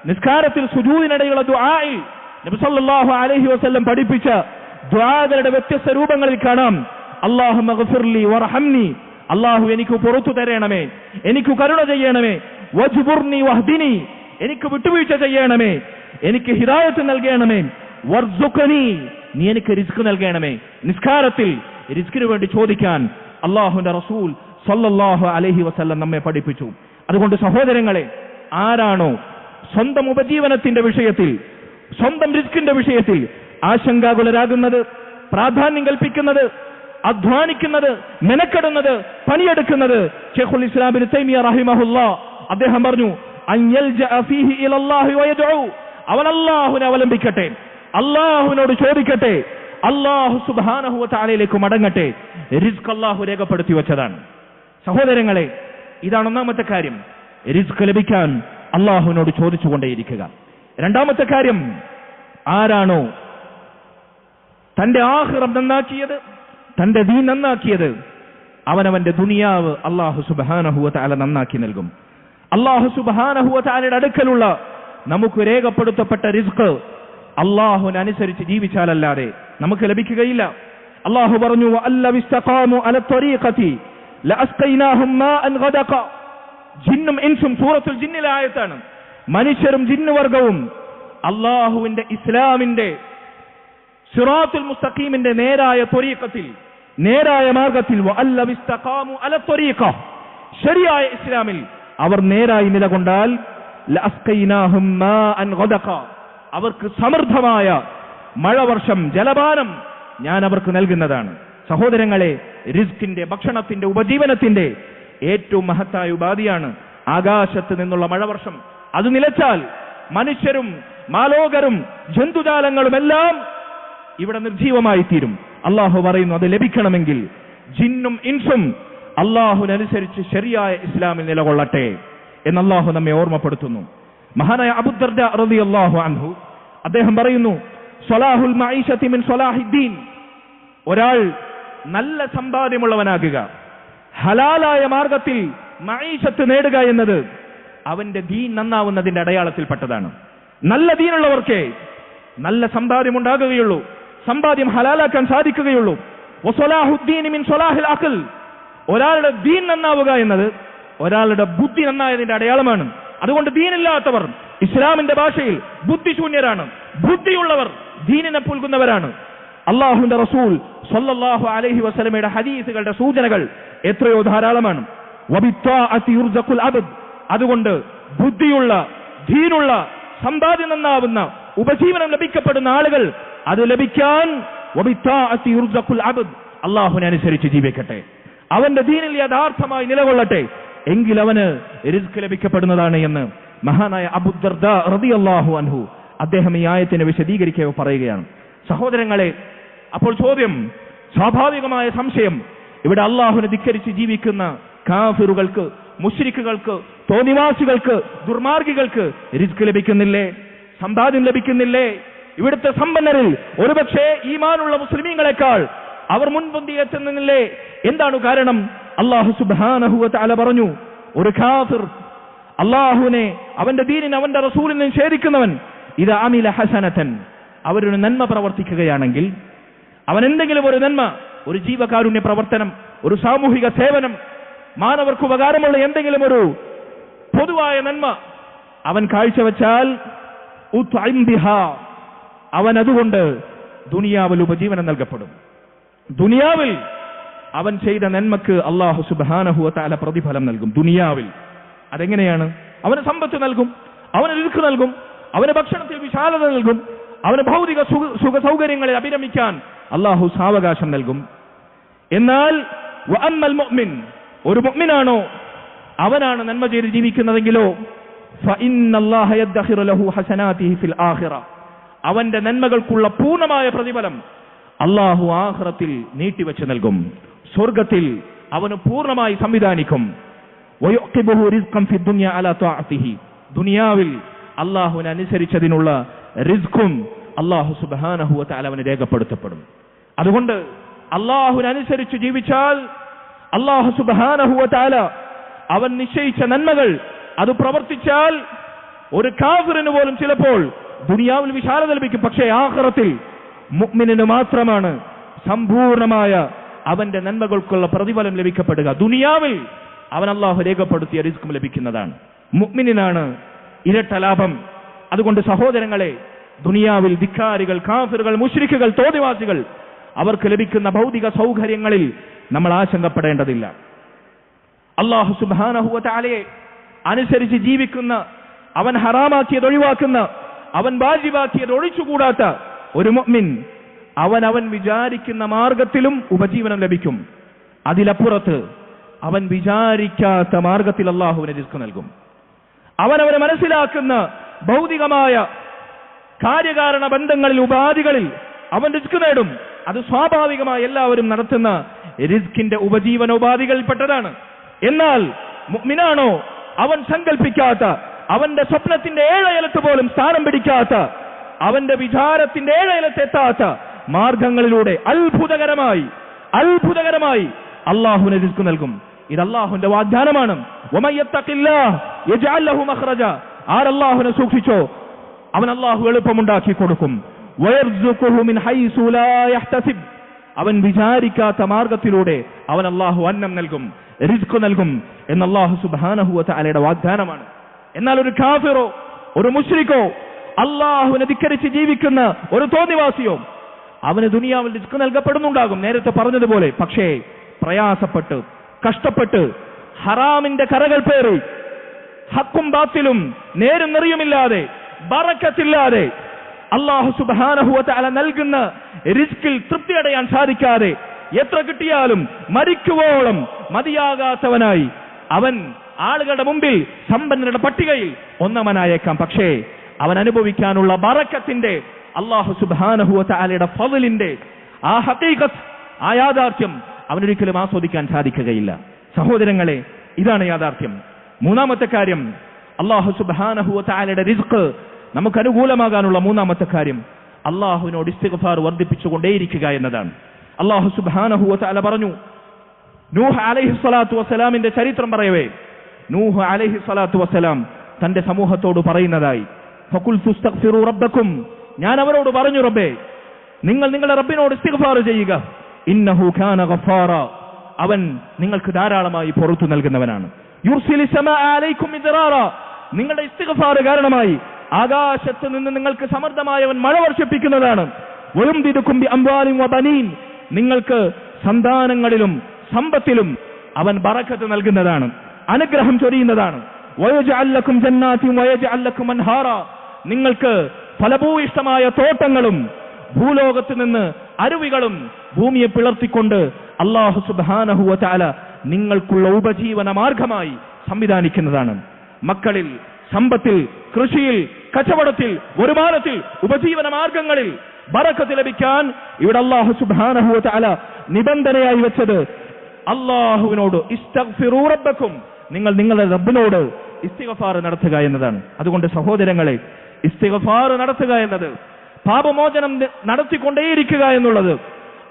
നിസ്കാരത്തിൽ സുജൂദിനിടയിലുള്ള ദുആയിൽ നബി സല്ലല്ലാഹു അലൈഹി വസല്ലം പഠിപ്പിച്ച ദുആകളുടെ വ്യത്യസ്ത രൂപങ്ങളിൽ കാണാം. അല്ലാഹുമ്മ ഗഫിർലി വർഹംനി, അല്ലാഹു എനിക്ക് പുറത്തു തരണമേ, എനിക്ക് കരുണ ചെയ്യണമേ. വജ്ബുർനി വഹ്ദിനി, എനിക്ക് വിട്ടുവീഴ്ച ചെയ്യണമേ, എനിക്ക് ഹിദായത്ത് നൽകണമേ. വർസുഖ്നി, നീ എനിക്ക് റിസ്ക് നൽകണമേ. നിസ്കാരത്തിൽ റിസ്കിന് വേണ്ടി ചോദിക്കാൻ അല്ലാഹുവിന്റെ റസൂൽ സല്ലല്ലാഹു അലൈഹി വസല്ലം നമ്മെ പഠിപ്പിച്ചു. അതുകൊണ്ട് സഹോദരങ്ങളെ, ആരാണോ സ്വന്തം ഉപജീവനത്തിന്റെ വിഷയത്തിൽ, സ്വന്തം റിസ്കിന്റെ വിഷയത്തിൽ ആശങ്കാകുലരാകുന്നത്, പ്രാധാന്യം കൽപ്പിക്കുന്നത്, അധ്വാനിക്കുന്നത്, മെനക്കെടുന്നത്, പണിയെടുക്കുന്നത്, ശൈഖുൽ ഇസ്ലാം ഇബ്നു തൈമിയ്യ റഹിമഹുല്ലാഹ് അദ്ദേഹം പറഞ്ഞു, അൻ യൽജഅ ഫീഹി ഇലല്ലാഹി വയദ്ഉ, അവൻ അല്ലാഹുവിനെ അവലംബിക്കട്ടെ, അല്ലാഹുവിനോട് ചോദിക്കട്ടെ, അല്ലാഹു സുബ്ഹാനഹു വ തആലയിലേക്ക് മടങ്ങട്ടെ. റിസ്ക് അല്ലാഹു രേഖപ്പെടുത്തി വെച്ചതാണ്. സഹോദരങ്ങളെ, ഇതാണ് ഒന്നാമത്തെ കാര്യം, റിസ്ക് ലഭിക്കാൻ അല്ലാഹുവിനോട് ചോദിച്ചുകൊണ്ടേയിരിക്കുക. രണ്ടാമത്തെ കാര്യം, ആരാണോ തന്റെ ആഖിറം നന്നാക്കിയത്, തന്റെ ദീൻ നന്നാക്കിയത്, അവനവന്റെ ദുനിയാവ് അല്ലാഹു സുബ്ഹാനഹു വ തആല നന്നാക്കി നൽകും. അല്ലാഹു സുബ്ഹാനഹു വ തആലയുടെ അടുക്കലുള്ള നമുക്ക് രേഖപ്പെടുത്തപ്പെട്ട റിസ്ക് അല്ലാഹുവിനനുസരിച്ച് ജീവിച്ചാലല്ലാതെ നമുക്ക് ലഭിക്കുകയില്ല. അല്ലാഹു പറഞ്ഞു, വഅല്ലവ ഇസ്തഖാമു അല ത്വരീഖതി ലഅസ്ഖൈനാഹും മാഅൻ ഗദഖ. ജിന്നും ഇൻസും സൂറത്തുൽ ജിന്നിലെ ആയത്താണ്. മനുഷ്യരും ജിന്നുവർഗവും അല്ലാഹുവിന്റെ ഇസ്ലാമിന്റെ സിറാത്തുൽ മുസ്തഖീമിന്റെ നേരായ ത്വരീഖത്തിൽ, നേരായ മാർഗത്തിൽ, വഅല്ലവ ഇസ്തഖാമു അല ത്വരീഖ, ശരിയായ ഇസ്ലാമിൽ അവർ നേരായി നിലകൊണ്ടാൽ ലഅസ്ഖൈനാഹും മാഅൻ ഗദഖ, അവർക്ക് സമൃദ്ധമായ മഴവർഷം, ജലപാനം ഞാൻ അവർക്ക് നൽകുന്നതാണ്. സഹോദരങ്ങളെ, റിസ്കിന്റെ, ഭക്ഷണത്തിന്റെ, ഉപജീവനത്തിന്റെ ഏറ്റവും മഹത്തായ ഉപാധിയാണ് ആകാശത്ത് നിന്നുള്ള മഴവർഷം. അത് നിലച്ചാൽ മനുഷ്യരും മാലോകരും ജന്തുജാലങ്ങളും എല്ലാം ഇവിടെ നിർജീവമായി തീരും. അള്ളാഹു പറയുന്നു, അത് ലഭിക്കണമെങ്കിൽ ജിന്നും ഇൻസും അള്ളാഹുവിനനുസരിച്ച് ശരിയായ ഇസ്ലാമിൽ നിലകൊള്ളട്ടെ എന്ന് അള്ളാഹു നമ്മെ ഓർമ്മപ്പെടുത്തുന്നു. മഹാനായ അബൂദർദ റളിയല്ലാഹു അൻഹു അദ്ദേഹം പറയുന്നു, സ്വലാഹുൽ മഈശത്തി മിൻ സ്വലാഹിദ്ദീൻ, ഒരാൾ നല്ല സമ്പാദ്യമുള്ളവനാകുക, ഹലാലായ മാർഗത്തിൽ മഈശത്ത് നേടുക എന്നത് അവന്റെ ദീൻ നന്നാവുന്നതിന്റെ അടയാളത്തിൽപ്പെട്ടതാണ്. നല്ല ദീനുള്ളവർക്കേ നല്ല സമ്പാദ്യം ഉണ്ടാകുകയുള്ളൂ, സമ്പാദ്യം ഹലാലാക്കാൻ സാധിക്കുകയുള്ളൂ. ഒരാളുടെ ദീൻ നന്നാവുക എന്നത് ഒരാളുടെ ബുദ്ധി നന്നായതിന്റെ അടയാളമാണ്. അതുകൊണ്ട് ദീനില്ലാത്തവർ ഇസ്ലാമിന്റെ ഭാഷയിൽ ബുദ്ധിശൂന്യരാണ്, ബുദ്ധിയുള്ളവർ ദീനിനെ പുൽകുന്നവരാണ്. അള്ളാഹുവിന്റെ റസൂൽ സ്വല്ലല്ലാഹു അലൈഹി വസല്ലമയുടെ ഹദീസുകളുടെ സൂചനകൾ എത്രയോ ധാരാളമാണ്. അതുകൊണ്ട് ബുദ്ധിയുള്ള, ദീനുള്ള, സമ്പാദ്യം നന്നാവുന്ന, ഉപജീവനം ലഭിക്കപ്പെടുന്ന ആളുകൾ അത് ലഭിക്കാൻ അള്ളാഹുവിനെ അനുസരിച്ച് ജീവിക്കട്ടെ, അവന്റെ ദീനിൽ യഥാർത്ഥമായി നിലകൊള്ളട്ടെ, എങ്കിൽ അവന് റിസ്ക് ലഭിക്കപ്പെടുന്നതാണ് എന്ന് മഹാനായ അബൂദർദ റളിയല്ലാഹു അൻഹു അദ്ദേഹം ഈ ആയത്തിനെ വിശദീകരിക്കവേ പറയുകയാണ്. സഹോദരങ്ങളെ, അപ്പോൾ ചോദ്യം, സ്വാഭാവികമായ സംശയം, ഇവിടെ അള്ളാഹുവിനെ ധിക്കരിച്ച് ജീവിക്കുന്ന കാഫിറുകൾക്ക്, മുശ്രിക്കുകൾക്ക്, തോന്നിവാസികൾക്ക്, ദുർമാർഗികൾക്ക് റിസ്ക് ലഭിക്കുന്നില്ലേ? സമ്പാദ്യം ലഭിക്കുന്നില്ലേ? ഇവിടുത്തെ സമ്പന്നരിൽ ഒരുപക്ഷെ ഈമാനുള്ള മുസ്ലിമീങ്ങളെക്കാൾ അവർ മുൻപന്തി എത്തുന്നില്ലേ? എന്താണ് കാരണം? അല്ലാഹു സുബ്ഹാനഹു വ തആല പറഞ്ഞു, ഒരു കാഫിർ, അല്ലാഹുവിനെ, അവന്റെ ദീനിനെ, അവന്റെ റസൂലിനെ നിഷേധിക്കുന്നവൻ, ഇദാ അമില ഹസനതൻ, അവരൊരു നന്മ പ്രവർത്തിക്കുകയാണെങ്കിൽ, അവൻ എന്തെങ്കിലും ഒരു നന്മ, ഒരു ജീവകാരുണ്യ പ്രവർത്തനം, ഒരു സാമൂഹിക സേവനം, മാനവർക്ക് ഉപകാരമുള്ള എന്തെങ്കിലും ഒരു പൊതുവായ നന്മ അവൻ കാഴ്ചവെച്ചാൽ അവൻ അതുകൊണ്ട് ദുനിയാവിൽ ഉപജീവനം നൽകപ്പെടും. ദുനിയാവിൽ അവൻ ചെയ്ത നന്മക്ക് അല്ലാഹു സുബ്ഹാനഹു വ തആല പ്രതിഫലം നൽകും. ദുനിയാവിൽ അതെങ്ങനെയാണ്? അവന് സമ്പത്ത് നൽകും, അവന് റിസ്ക് നൽകും, അവന് ഭക്ഷണത്തിൽ വിശാലത നൽകും, അവന് ഭൗതിക സുഖ സൗകര്യങ്ങളിൽ അഭിരമിക്കാൻ അല്ലാഹു സാവകാശം നൽകും. എന്നാൽ വഅമ്മൽ മുഅ്മിൻ, ഒരു മുഅ്മിനാണോ, അവനാണ് നന്മ ചെയ്ത് ജീവിക്കുന്നതെങ്കിലോ, ഫഇന്നല്ലാഹ യദ്ഖിറു ലഹു ഹസനാതിഹി ഫിൽ ആഖിറ, അവന്റെ നന്മകൾക്കുള്ള പൂർണ്ണമായ പ്രതിഫലം അല്ലാഹു ആഖിറത്തിൽ നീട്ടിവെച്ച് നൽകും. സ്വർഗ്ഗത്തിൽ അവന് പൂർണ്ണമായി സംവിധാനിക്കും. വയുഖിബുഹു റിസ്ഖൻ ഫി ദുനിയ അലാ തഅതിഹി, ദുനിയാവിൽ അല്ലാഹുവിനെ അനുസരിച്ചതിനുള്ള റിസ്ഖും അല്ലാഹു സുബ്ഹാനഹു വ തആല അവന് രേഖപ്പെടുത്തപ്പെടും. അതുകൊണ്ട് അല്ലാഹുവിനെ അനുസരിച്ച് ജീവിച്ചാൽ അല്ലാഹു സുബ്ഹാനഹു വ തആല അവൻ നിശ്ചയിച്ച നന്മകൾ അത് പ്രവർത്തിച്ചാൽ ഒരു കാഫിറിന് പോലും ചിലപ്പോൾ ദുനിയാവിൽ വിശാലത ലഭിക്കും. പക്ഷേ ആഖിറത്തിൽ മുഅ്മിനിന് മാത്രമാണ് സമ്പൂർണമായ അവന്റെ നന്മകൾക്കുള്ള പ്രതിഫലം ലഭിക്കപ്പെടുക. ദുനിയാവിൽ അവൻ അല്ലാഹു രേഖപ്പെടുത്തിയ റിസ്ക് ലഭിക്കുന്നതാണ്. മുഅ്മിനിനാണ് ഇരട്ട ലാഭം. അതുകൊണ്ട് സഹോദരങ്ങളെ, ദുനിയാവിൽ ധിക്കാരികൾ, കാഫിറുകൾ, മുശ്രിക്കുകൾ, തോന്നിവാസികൾ അവർക്ക് ലഭിക്കുന്ന ഭൗതിക സൗകര്യങ്ങളിൽ നമ്മൾ ആശങ്കപ്പെടേണ്ടതില്ല. അല്ലാഹു സുബ്ഹാനഹു വ തആലയെ അനുസരിച്ച് ജീവിക്കുന്ന, അവൻ ഹറാമാക്കിയത് ഒഴിവാക്കുന്ന, അവൻ വാജിബാക്കിയത് ഒഴിച്ചുകൂടാത്ത ഒരു മുഅ്മിൻ, അവൻ വിചാരിക്കുന്ന മാർഗത്തിലും ഉപജീവനം ലഭിക്കും. അതിലപ്പുറത്ത് അവൻ വിചാരിക്കാത്ത മാർഗത്തിൽ അല്ലാഹുവിനെ റിസ്ക് നൽകും. അവനവനെ മനസ്സിലാക്കുന്ന ഭൗതികമായ കാര്യകാരണ ബന്ധങ്ങളിൽ, ഉപാധികളിൽ അവൻ റിസ്ക് നേടും. അത് സ്വാഭാവികമായി എല്ലാവരും നടത്തുന്ന റിസ്കിന്റെ ഉപജീവനോപാധികളിൽപ്പെട്ടതാണ്. എന്നാൽ മുഅ്മിനാണോ, അവൻ സങ്കല്പിക്കാത്ത, അവന്റെ സ്വപ്നത്തിന്റെ ഏഴയലത്ത് പോലും സ്ഥാനം പിടിക്കാത്ത, അവന്റെ വിചാരത്തിന്റെ ഏഴയലത്തെത്താത്ത മാർഗങ്ങളിലൂടെ അത്ഭുതകരമായി അല്ലാഹുവിനെ റിസ്ക് നൽകും. ഇത് അല്ലാഹുവിന്റെ വാഗ്ദാനമാണ്. വമൻ യത്തഖില്ലാഹ് യജ്അൽ ലഹു മഖ്റജ, ആരല്ലാഹുവിനെ സൂക്ഷിച്ചോ അവൻ അല്ലാഹു എളുപ്പമുണ്ടാക്കി കൊടുക്കും. വയർസുഖുഹു മിൻ ഹൈസു ലാ യഹ്തസിബ്, അവൻ വിചാരിക്കാത്ത മാർഗത്തിലൂടെ അവൻ അല്ലാഹു അന്നം നൽകും, റിസ്ക് നൽകും എന്ന് അല്ലാഹു സുബ്ഹാനഹു വ തആലയുടെ വാഗ്ദാനമാണ്. എന്നാൽ ഒരു കാഫിറോ, ഒരു മുശ്രിക്കോ, അല്ലാഹുവിനെ ധിക്കരിച്ച് ജീവിക്കുന്ന ഒരു തോന്നിവാസിയോ, അവന് ദുനിയാവിൽ റിസ്ക് നൽകപ്പെടുന്നുണ്ടാകും, നേരത്തെ പറഞ്ഞതുപോലെ. പക്ഷേ പ്രയാസപ്പെട്ട്, കഷ്ടപ്പെട്ട്, ഹറാമിന്റെ കരകൾ പേറി, ഹക്കും ബാത്തിലും നേരും നെറിയുമില്ലാതെ, ബറക്കത്തില്ലാതെ, അല്ലാഹു സുബ്ഹാനഹു വ തആല നൽകുന്ന റിസ്കിൽ തൃപ്തി അടയാൻ സാധിക്കാതെ, എത്ര കിട്ടിയാലും മരിക്കുവോളം മതിയാകാത്തവനായി അവൻ ആളുകളുടെ മുമ്പിൽ സമ്പന്നരുടെ പട്ടികയിൽ ഒന്നാമനായേക്കാം. പക്ഷേ അവൻ അനുഭവിക്കാനുള്ള ബറക്കത്തിന്റെ, അല്ലാഹു സുബ്ഹാനഹു വ തആലയുടെ ഫളിന്റെ ആ ഹഖീഖത്ത്, ആ യാഥാർത്ഥ്യം അവനൊരിക്കലും ആസ്വദിക്കാൻ സാധിക്കുകയില്ല. സഹോദരങ്ങളെ, ഇതാണ് യാഥാർത്ഥ്യം. മൂന്നാമത്തെ കാര്യം, അല്ലാഹു സുബ്ഹാനഹു വ തആലയുടെ റിസ്ക് നമുക്ക് അനുകൂലമാകാനുള്ള മൂന്നാമത്തെ കാര്യം അല്ലാഹുവിനോട് ഇസ്തിഗ്ഫാർ വർദ്ധിപ്പിച്ചുകൊണ്ടേയിരിക്കുക എന്നതാണ്. അല്ലാഹു സുബ്ഹാനഹു വ തആല പറഞ്ഞു, നൂഹ് അലൈഹി സ്വലാത്തു വസ്സലാമിന്റെ ചരിത്രം പറയവേ, നൂഹ് അലൈഹി സ്വലാത്തു വസ്സലാം തന്റെ സമൂഹത്തോട് പറയുന്നതായി, ഫഖുൽതു ഇസ്തഗ്ഫിറൂ റബ്ബക്കും, ഞാൻ അവരോട് പറഞ്ഞു, റബ്ബേ, നിങ്ങൾ നിങ്ങളുടെ റബ്ബിനോട് ഇസ്തിഗ്ഫാർ ചെയ്യുക. ഇന്നഹു കാന ഗഫാറ, അവൻ നിങ്ങൾക്ക് ധാരാളമായി പുറത്തു നൽകുന്നവനാണ്. യുർസിലി സമാഅ അലൈക്കും മിദ്റാറ, നിങ്ങളുടെ ഇസ്തിഗ്ഫാർ കാരണമായി ആകാശത്ത് നിന്ന് നിങ്ങൾക്ക് സമൃദ്ധമായവൻ മഴ വർഷിപ്പിക്കുന്നതാണ്. വയുംദിദുക്കും ബിഅംവാലിൻ വബനീൻ, നിങ്ങൾക്ക് സന്താനങ്ങളിലും സമ്പത്തിലും അവൻ ബറക്കത്ത് നൽകുന്നതാണ്, അനുഗ്രഹം ചൊരിയുന്നതാണ്. വയജ്അൽ ലക്കും ജന്നാത്തിൻ വയജ്അൽ ലക്കും അൻഹാറ, നിങ്ങൾക്ക് ഫലഭൂയിഷ്ടമായ തോട്ടങ്ങളും ഭൂലോകത്ത് നിന്ന് അരുവികളും ഭൂമിയെ പിളർത്തിക്കൊണ്ട് അല്ലാഹു സുബ്ഹാനഹു വ തആല നിങ്ങൾക്കുള്ള ഉപജീവന മാർഗമായി സംവിധാനിക്കുന്നതാണ്. മക്കളിൽ, സമ്പത്തിൽ, കൃഷിയിൽ, കച്ചവടത്തിൽ, വരുമാനത്തിൽ, ഉപജീവന മാർഗങ്ങളിൽ ബറക്കത്ത് ലഭിക്കാൻ ഇവിടെ അല്ലാഹു സുബ്ഹാനഹു വ തആല നിബന്ധനയായി വെച്ചത് അല്ലാഹുവിനോട് ഇസ്തഗ്ഫിറൂ റബ്ബക്കും, നിങ്ങൾ നിങ്ങളുടെ റബ്ബിനോട് ഇസ്തിഗ്ഫാർ നടത്തുക എന്നതാണ്. അതുകൊണ്ട് സഹോദരങ്ങളെ, ഇസ്തിഗ്ഫാർ നടത്തുക എന്നത്, പാപമോചനം നടത്തിക്കൊണ്ടേയിരിക്കുക എന്നുള്ളത്,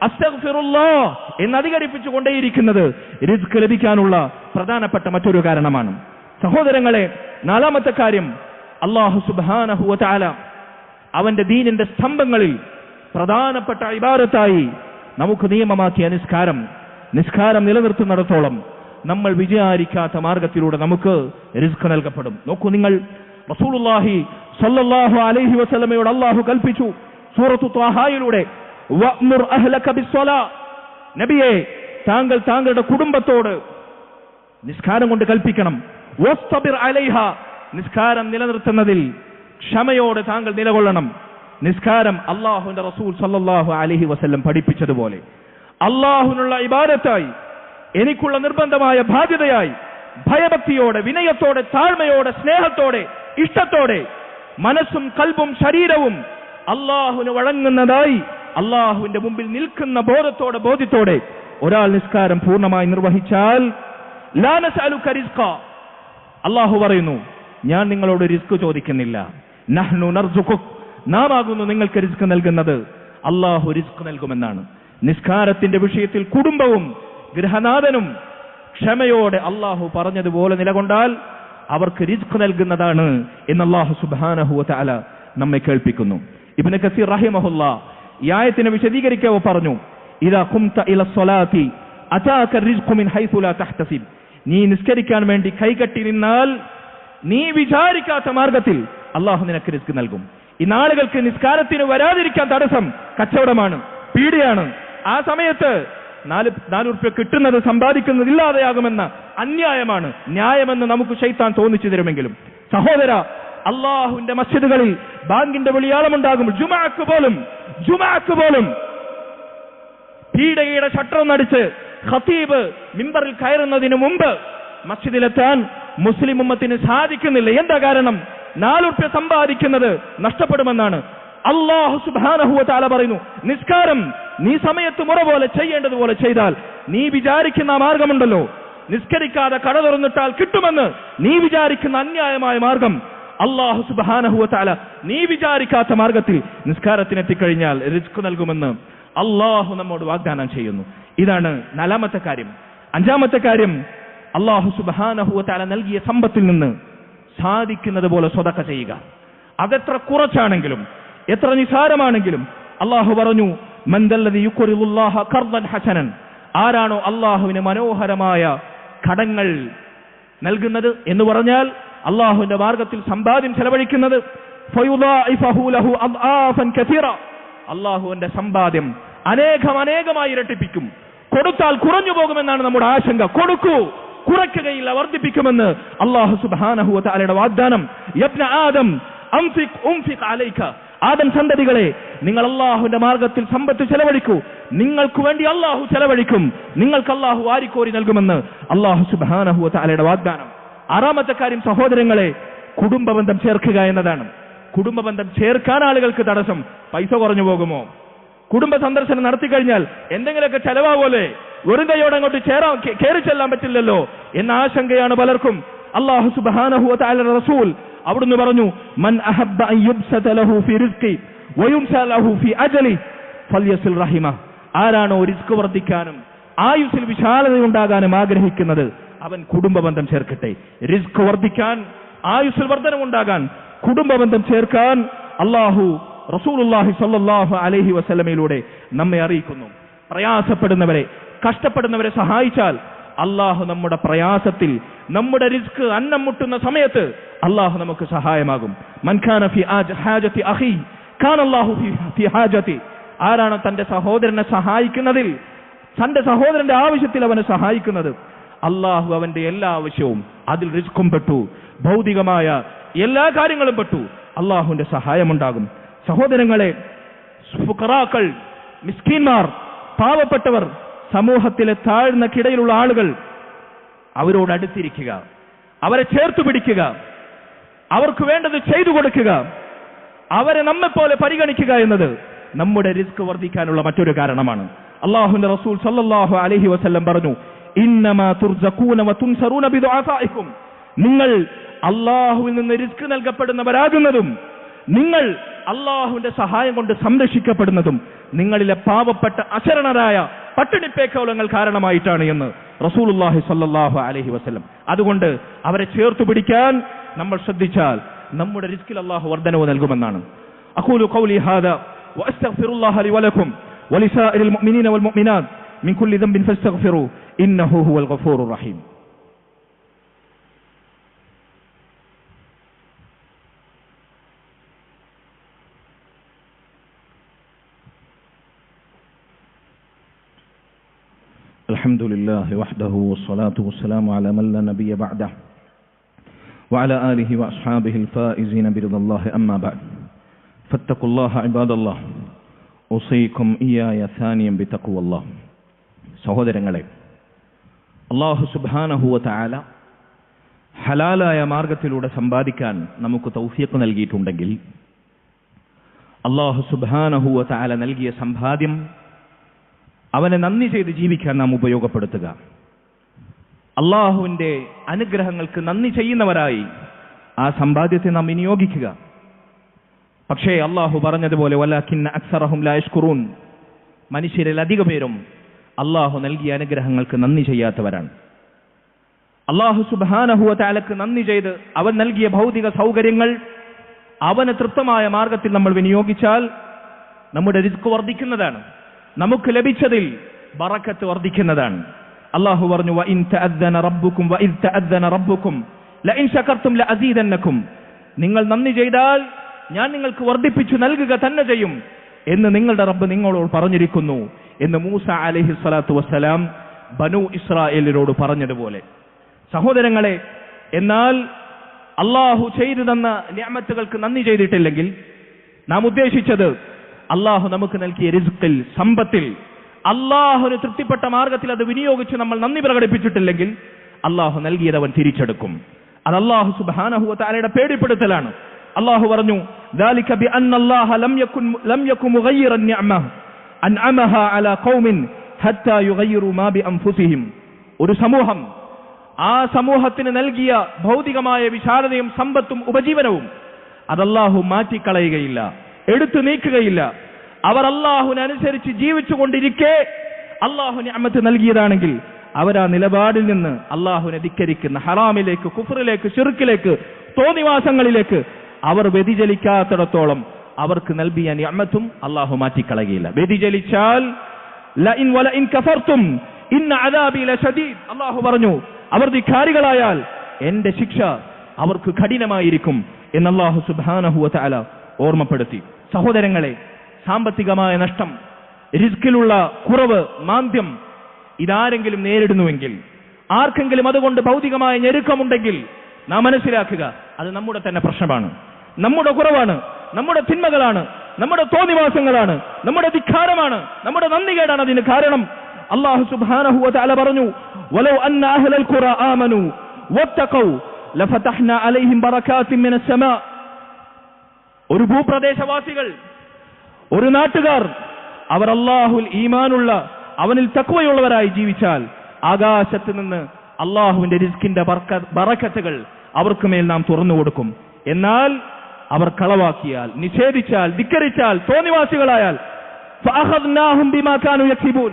അസ്തഗ്ഫിറുല്ലാഹ് എന്ന് അധികരിപ്പിച്ചുകൊണ്ടേയിരിക്കുന്നത് റിസ്ക് ലഭിക്കാനുള്ള പ്രധാനപ്പെട്ട മറ്റൊരു കാരണമാണ്. സഹോദരങ്ങളെ, നാലാമത്തെ കാര്യം, അല്ലാഹു സുബ്ഹാനഹു വ തആല അവന്റെ ദീനിന്റെ സ്തംഭങ്ങളിൽ പ്രധാനപ്പെട്ട ഇബാദത്തായി നമുക്ക് നിയമമാക്കിയ നിസ്കാരം നിലനിർത്തുന്നിടത്തോളം നമ്മൾ വിചാരിക്കാത്ത മാർഗത്തിലൂടെ നമുക്ക് റിസ്ക് നൽകപ്പെടും. നോക്കൂ, നിങ്ങൾ റസൂലുള്ളാഹി സ്വല്ലല്ലാഹു അലൈഹി വസല്ലമയോട് അല്ലാഹു കൽപ്പിച്ചു സൂറത്തു ത്വാഹായിലൂടെ, വഅ്മുർ അഹ്ലക ബിസ്സലാ, നബിയെ, താങ്കൾ താങ്കളുടെ കുടുംബത്തോട് നിസ്കാരം കൊണ്ട് കൽപ്പിക്കണം. വസ്തബിർ അലൈഹ, നിസ്കാരം നിലനിർത്തുന്നതിൽ ക്ഷമയോടെ താങ്കൾ നിലകൊള്ളണം. നിസ്കാരം അല്ലാഹുവിന്റെ റസൂൽ സ്വല്ലല്ലാഹു അലൈഹി വസല്ലം പഠിപ്പിച്ചതുപോലെ അല്ലാഹുവിനുള്ള ഇബാദത്തായി, എനിക്കുള്ള നിർബന്ധമായ ബാധ്യതയായി, ഭയഭക്തിയോടെ, വിനയത്തോടെ, താഴ്മയോടെ, സ്നേഹത്തോടെ, ഇഷ്ടത്തോടെ, മനസ്സും കൽബും ശരീരവും അല്ലാഹുവിന് വഴങ്ങുന്നതായി അല്ലാഹുവിന്റെ മുമ്പിൽ നിൽക്കുന്ന ബോധ്യത്തോടെ ഒരാൾ നിസ്കാരം പൂർണ്ണമായി നിർവഹിച്ചാൽ, ലാ നസ്അലുക റിസ്ഖ, അല്ലാഹു പറയുന്നു, ഞാൻ നിങ്ങളോട് റിസ്ക് ചോദിക്കുന്നില്ല. നഹ്നു നർസുഖുക്, നാം ആകുന്നു നിങ്ങൾക്ക് റിസ്ക് നൽകുന്നത്. അല്ലാഹു റിസ്ക് നൽകുമെന്നാണ്. നിസ്കാരത്തിന്റെ വിഷയത്തിൽ കുടുംബവും ഗൃഹനാഥനും ക്ഷമയോടെ അല്ലാഹു പറഞ്ഞതുപോലെ നിലകൊണ്ടാൽ അവർക്ക് റിസ്ക് നൽകുന്നതാണ് എന്ന് അല്ലാഹു സുബ്ഹാനഹു വ തആല നമ്മെ കേൾപ്പിക്കുന്നു. ഇബ്നു കസീർ റഹിമഹുല്ലാഹ് ഈ ആയത്തിനെ വിശദീകരിക്കവേ പറഞ്ഞു, ഇദാ ഖുംത ഇല സ്വലാത്തി അതാക റിസ്ഖു മിൻ ഹൈസു ലാ തഹ്തസിബ്, നീ നിസ്കരിക്കാൻ വേണ്ടി കൈകെട്ടി നിന്നാൽ നീ വിചാരിക്കാത്ത മാർഗത്തിൽ അല്ലാഹു നിനക്ക് റിസ്ക് നൽകും. ഈ നാളുകൾക്ക് നിസ്കാരത്തിന് വരാതിരിക്കാൻ തടസ്സം കച്ചവടമാണ്, പീഡിയാണ്. ആ സമയത്ത് 4 ഉറുപ്യ കിട്ടുന്നത് സമ്പാദിക്കുന്നത് ഇല്ലാതെയാകുമെന്ന അന്യായമാണ്. ന്യായമെന്ന് നമുക്ക് ശൈത്താൻ തോന്നിച്ചു തരുമെങ്കിലും സഹോദര, അല്ലാഹുവിന്റെ മസ്ജിദുകളിൽ ബാങ്കിന്റെ വിളിയാളമുണ്ടാകും. ജുമഅക്ക് പോലും പീഡയുടെ ഷട്ടറൊന്നടിച്ച് ഖതീബ് മിമ്പറിൽ കയറുന്നതിന് മുമ്പ് മസ്ജിദിലെത്താൻ മുസ്ലിം ഉമ്മത്തിന് സാധിക്കുന്നില്ല. എന്താ കാരണം? 4 ഉറുപ്യ സമ്പാദിക്കുന്നത് നഷ്ടപ്പെടുമെന്നാണ്. അല്ലാഹു സുബ്ഹാനഹു വ തആല പറയുന്നു, നിസ്കാരം നീ സമയത്ത് മുറ പോലെ ചെയ്യേണ്ടതുപോലെ ചെയ്താൽ, നീ വിചാരിക്കുന്ന മാർഗമുണ്ടല്ലോ, നിസ്കരിക്കാതെ കട തുറന്നിട്ടാൽ കിട്ടുമെന്ന് നീ വിചാരിക്കുന്ന അന്യായമായ മാർഗം അല്ലാഹു സുബ്ഹാനഹു വ തആല നീ വിചാരിക്കാത്ത മാർഗത്തിൽ നിസ്കാരത്തിനെത്തിക്കഴിഞ്ഞാൽ റിസ്ക് നൽകുമെന്ന് അല്ലാഹു നമ്മോട് വാഗ്ദാനം ചെയ്യുന്നു. ഇതാണ് 4ാമത്തെ കാര്യം. 5ാമത്തെ കാര്യം, അല്ലാഹു സുബ്ഹാനഹു വ തആല നൽകിയ സമ്പത്തിൽ നിന്ന് സാധിക്കുന്നത് പോലെ സ്വതക്ക ചെയ്യുക. അതെത്ര കുറച്ചാണെങ്കിലും എത്ര നിസാരമാണെങ്കിലും അല്ലാഹു പറഞ്ഞു, മൻ ദല്ലദി യുഖ്രിദുല്ലാഹ ഖർദൻ ഹസനൻ, ആരാണോ അല്ലാഹുവിന് മനോഹരമായ കടങ്ങൾ നൽകുന്നത് എന്ന് പറഞ്ഞാൽ അല്ലാഹുവിന്റെ മാർഗത്തിൽ സമ്പാദ്യം ചെലവഴിക്കുന്നത്, ഫയുദാഇഫഹു ലഹു അദ്ആഫൻ കസീറ, അല്ലാഹുവിന്റെ സമ്പാദ്യം അനേകമായി ഇരട്ടിപ്പിക്കും. കൊടുത്താൽ കുറഞ്ഞു പോകുമെന്നാണ് നമ്മുടെ ആശങ്ക. കൊടുക്കൂ, കുറയ്ക്കുകയില്ല, വർദ്ധിപ്പിക്കുമെന്ന് അല്ലാഹു സുബ്ഹാനഹു വ തആലയുടെ വാഗ്ദാനം. യബ്ന ആദം ഉംഫിഖ് അലൈക, ആദം സന്തതികളെ, നിങ്ങൾ അല്ലാഹുവിന്റെ മാർഗത്തിൽ സമ്പത്ത് ചെലവഴിക്കൂ, നിങ്ങൾക്ക് വേണ്ടി അല്ലാഹു ചെലവഴിക്കും, നിങ്ങൾക്ക് അല്ലാഹു വാരിക്കോരി നൽകുമെന്ന് അല്ലാഹു സുബ്ഹാനഹു വ തആലയുടെ വാഗ്ദാനം. 6ാമത്തെ കാര്യം സഹോദരങ്ങളെ, കുടുംബബന്ധം ചേർക്കുക എന്നതാണ്. കുടുംബബന്ധം ചേർക്കാൻ ആളുകൾക്ക് തടസ്സം, പൈസ കുറഞ്ഞു പോകുമോ, കുടുംബ സന്ദർശനം നടത്തി കഴിഞ്ഞാൽ എന്തെങ്കിലുമൊക്കെ ചെലവാപോലെ വെറും കൈയോടെ അങ്ങോട്ട് കയറി ചെല്ലാൻ പറ്റില്ലല്ലോ എന്ന ആശങ്കയാണ് പലർക്കും. അല്ലാഹു സുബ്ഹാനഹു വ തആലയുടെ റസൂൽ അവിടുന്ന് പറഞ്ഞു, മൻ അഹബ്ബ അൻ യുബ്സത ലഹു ഫി റിസ്ഖി വയുംസ ലഹു ഫി അജലി ഫൽയസിൽ റഹിമ, ആരാണോ റിസ്ക് വർദ്ധിക്കാനും ആയുസ്സിൽ വിശാലതയുണ്ടാകാനും ആഗ്രഹിക്കുന്നത് അവൻ കുടുംബബന്ധം ചേർക്കട്ടെ. റിസ്ക് വർദ്ധിക്കാൻ, ആയുസ്സിൽ വർധനമുണ്ടാകാൻ, കുടുംബബന്ധം ചേർക്കാൻ അല്ലാഹു റസൂലുള്ളാഹി സ്വല്ലല്ലാഹു അലൈഹി വസല്ലമയിലൂടെ നമ്മെ അറിയിക്കുന്നു. പ്രയാസപ്പെടുന്നവരെ, കഷ്ടപ്പെടുന്നവരെ സഹായിച്ചാൽ അല്ലാഹു നമ്മുടെ പ്രയാസത്തിൽ, നമ്മുടെ റിസ്ക് അന്നം മുട്ടുന്ന സമയത്ത് അല്ലാഹു നമുക്ക് സഹായമാകും. മൻ കാന ഫി ഹാജതി അഖി കാന അല്ലാഹു ഫി ഹാജതി. ആരാണ് തന്റെ സഹോദരനെ സഹായിക്കുന്നതിൽ, തന്റെ സഹോദരന്റെ ആവശ്യത്തിൽ അവനെ സഹായിക്കുന്നത്, അല്ലാഹു അവന്റെ എല്ലാ ആവശ്യവും, അതിൽ റിസ്ക്കും പെട്ടു, ഭൗതികമായ എല്ലാ കാര്യങ്ങളും പെട്ടു, അല്ലാഹുവിന്റെ സഹായമുണ്ടാകും. സഹോദരങ്ങളെ, ഫുഖറാക്കൾ, മിസ്കീന്മാർ, പാവപ്പെട്ടവർ, സമൂഹത്തിലെ താഴ്ന്ന കിടയിലുള്ള ആളുകൾ, അവരോട് അടുത്തിരിക്കുക, അവരെ ചേർത്തു പിടിക്കുക, അവർക്ക് വേണ്ടത് ചെയ്തു കൊടുക്കുക, അവരെ നമ്മെപ്പോലെ പരിഗണിക്കുക എന്നത് നമ്മുടെ റിസ്ക് വർദ്ധിക്കാനുള്ള മറ്റൊരു കാരണമാണ്. അല്ലാഹുവിന്റെ റസൂൽ സല്ലല്ലാഹു അലൈഹി വസല്ലം പറഞ്ഞു, ഇന്നമാ തുർസഖൂന വതുൻസറൂന ബിദുആഫാഇകും. നിങ്ങൾ അല്ലാഹുവിൽ നിന്ന് റിസ്ക് നൽകപ്പെടുന്നവരാകുന്നതും നിങ്ങൾ അല്ലാഹുവിന്റെ സഹായം കൊണ്ട് സംരക്ഷിക്കപ്പെടുന്നതും നിങ്ങളിലെ പാവപ്പെട്ട അശരണരായ പട്ടിണിപ്പേക്കോലങ്ങൾ കാരണമായിട്ടാണ് എന്ന് റസൂലുള്ളാഹി സ്വല്ലല്ലാഹു അലൈഹി വസല്ലം. അതുകൊണ്ട് അവരെ ചേർത്തു പിടിക്കാൻ നമ്മൾ ശ്രദ്ധിച്ചാൽ നമ്മുടെ റിസ്കിൽ അല്ലാഹു വർധനവ് നൽകുമെന്നാണ്. അഖൂലു ഖൗലി ഹാദാ വഅസ്തഗ്ഫിറുല്ലാഹ ലി വലക്കും വലിസാഇരിൽ മുഅ്മിനീന വൽ മുഅ്മിനാത്ത് മിൻ കുല്ലി ദംബിൻ ഫസ്തഗ്ഫിറൂ ഇന്നഹു ഹുവൽ ഗഫൂറുർ റഹീം. الحمد لله وحده والصلاة والسلام على من لا نبي بعده وعلى آله وأصحابه الفائزين برضا الله أما بعد فاتقوا الله عباد الله أوصيكم إياي ثانيا بتقوى الله. സഹോദരങ്ങളെ, അല്ലാഹു സുബ്ഹാനഹു വ തആല ഹലാലായ മാർഗത്തിലൂടെ സമ്പാദിക്കാൻ നമുക്ക് തൗഫീഖ് നൽകിയിട്ടുണ്ടെങ്കിൽ അല്ലാഹു സുബ്ഹാനഹു വ തആല നൽകിയ സമ്പാദ്യം അവനെ നന്ദി ചെയ്ത് ജീവിക്കാൻ നാം ഉപയോഗപ്പെടുത്തുക. അള്ളാഹുവിന്റെ അനുഗ്രഹങ്ങൾക്ക് നന്ദി ചെയ്യുന്നവരായി ആ സമ്പാദ്യത്തെ നാം വിനിയോഗിക്കുക. പക്ഷേ അള്ളാഹു പറഞ്ഞതുപോലെ വലാകിന്ന അക്സറഹും ലാ യശ്കുറൂൻ, മനുഷ്യരിൽ അധിക പേരും അള്ളാഹു നൽകിയ അനുഗ്രഹങ്ങൾക്ക് നന്ദി ചെയ്യാത്തവരാണ്. അള്ളാഹു സുബ്ഹാനഹു വ തആലക്ക് നന്ദി ചെയ്ത് അവൻ നൽകിയ ഭൗതിക സൗകര്യങ്ങൾ അവന് തൃപ്തമായ മാർഗത്തിൽ നമ്മൾ വിനിയോഗിച്ചാൽ നമ്മുടെ റിസ്ക് വർദ്ധിക്കുന്നതാണ്, നമുക്ക് ലഭിച്ചതിൽ ബറക്കത്ത് വർദ്ധിക്കുന്നതാണ്. അല്ലാഹു പറഞ്ഞു, വഇൻ തഅദ്ദന റബ്ബുക്കും വഇദ് തഅദ്ദന റബ്ബുക്കും ലഇൻ ശകർതും ലഅസീദന്നകും. നിങ്ങൾ നന്ദി ചെയ്താൽ ഞാൻ നിങ്ങൾക്ക് വർദ്ധിപ്പിച്ചു നൽകുക തന്നെ ചെയ്യും എന്ന് നിങ്ങളുടെ റബ്ബ് നിങ്ങളോട് പറഞ്ഞിരിക്കുന്നു എന്ന് മൂസ അലൈഹി സ്വലാത്തു വസ്സലാം ബനു ഇസ്രായേലിനോട് പറഞ്ഞതുപോലെ. സഹോദരങ്ങളെ, എന്നാൽ അല്ലാഹു ചെയ്തു തന്ന നിഅമത്തുകൾക്ക് നന്ദി ചെയ്തിട്ടില്ലെങ്കിൽ, നാം ഉദ്ദേശിച്ചത് അല്ലാഹു നമുക്ക് നൽകിയ റിസ്കിൽ, സമ്പത്തിൽ അല്ലാഹുവിന് തൃപ്തിപ്പെട്ട മാർഗത്തിൽ അത് വിനിയോഗിച്ച് നമ്മൾ നന്ദി പ്രകടിപ്പിച്ചിട്ടില്ലെങ്കിൽ അല്ലാഹു നൽകിയത് അവൻ തിരിച്ചെടുക്കും. അത് അല്ലാഹു സുബ്ഹാനഹു വ തആലയുടെ പേടിപ്പെടുത്തലാണ്. അല്ലാഹു പറഞ്ഞു, ذلك بأن الله لم يكن مغيرا نعمة أنعمها على قوم حتى يغيروا ما بأنفسهم. ഒരു സമൂഹം, ആ സമൂഹത്തിന് നൽകിയ ഭൗതികമായ വിശാലതയും സമ്പത്തും ഉപജീവനവും അത് അല്ലാഹു മാറ്റിക്കളയുകയില്ല, എടുത്തു നീക്കുകയില്ല. അവർ അല്ലാഹുവിനനുസരിച്ച് ജീവിച്ചുകൊണ്ടിരിക്കെ അല്ലാഹു നിഅമത്ത് നൽകിയതാണെങ്കിൽ അവരാ നിലപാടിൽ നിന്ന് അല്ലാഹുവിനെ ധിക്കരിക്കുന്ന ഹറാമിലേക്ക്, കുഫറിലേക്ക്, ശിർക്കിലേക്ക്, തോന്നിവാസങ്ങളിലേക്ക് അവർ വ്യതിചലിക്കാത്തിടത്തോളം അവർക്ക് നൽകിയ നിഅമത്തും അല്ലാഹു മാറ്റിക്കളയുകയില്ല. വ്യതിചലിച്ചാൽ ലഇൻ വലഇൻ കഫർതും ഇന്ന അദാബി ലശദീദ്, അല്ലാഹു പറഞ്ഞു, അവർ ധിക്കാരികളായാൽ എന്റെ ശിക്ഷ അവർക്ക് കഠിനമായിരിക്കും എന്ന് അല്ലാഹു സുബ്ഹാനഹു വ തആല ഓർമ്മപ്പെടുത്തി. സഹോദരങ്ങളെ, സാമ്പത്തികമായ നഷ്ടം, റിസ്കിലുള്ള കുറവ്, മാന്ദ്യം ഇതാരെങ്കിലും നേരിടുന്നുവെങ്കിൽ, ആർക്കെങ്കിലും അതുകൊണ്ട് ഭൗതികമായ ഞെരുക്കമുണ്ടെങ്കിൽ നാം മനസ്സിലാക്കുക, അത് നമ്മുടെ തന്നെ പ്രശ്നമാണ്, നമ്മുടെ കുറവാണ്, നമ്മുടെ തിന്മകളാണ്, നമ്മുടെ തോന്നിവാസങ്ങളാണ്, നമ്മുടെ ധിക്കാരമാണ്, നമ്മുടെ നന്ദികേടാണ് അതിന് കാരണം. അല്ലാഹു സുബ്ഹാനഹു വ തആല പറഞ്ഞു, വലൗ അന്ന അഹ്ലൽ ഖുറ ആമനു വത്തഖൗ ലഫതഹ്നാ അലൈഹിം ബറകാത്തിൻ മിനസ് സമാ. ഒരു ഭൂപ്രദേശവാസികൾ, ഒരു നാട്ടുകാർ, അവർ അല്ലാഹുവിൽ ഈമാനുള്ള, അവനിൽ തഖ്വയുള്ളവരായി ജീവിച്ചാൽ ആകാശത്ത് നിന്ന് അല്ലാഹുവിന്റെ റിസ്കിന്റെ ബറക്കത്തുകൾ അവർക്ക് മേൽ നാം തുറന്നു കൊടുക്കും. എന്നാൽ അവർ കളവാക്കിയാൽ, നിഷേധിച്ചാൽ, ധിക്കരിച്ചാൽ, തോന്നിവാസികളായാൽ ഫഅഖദ്നാഹും ബിമാ കാനൂ യക്സിബൂൻ,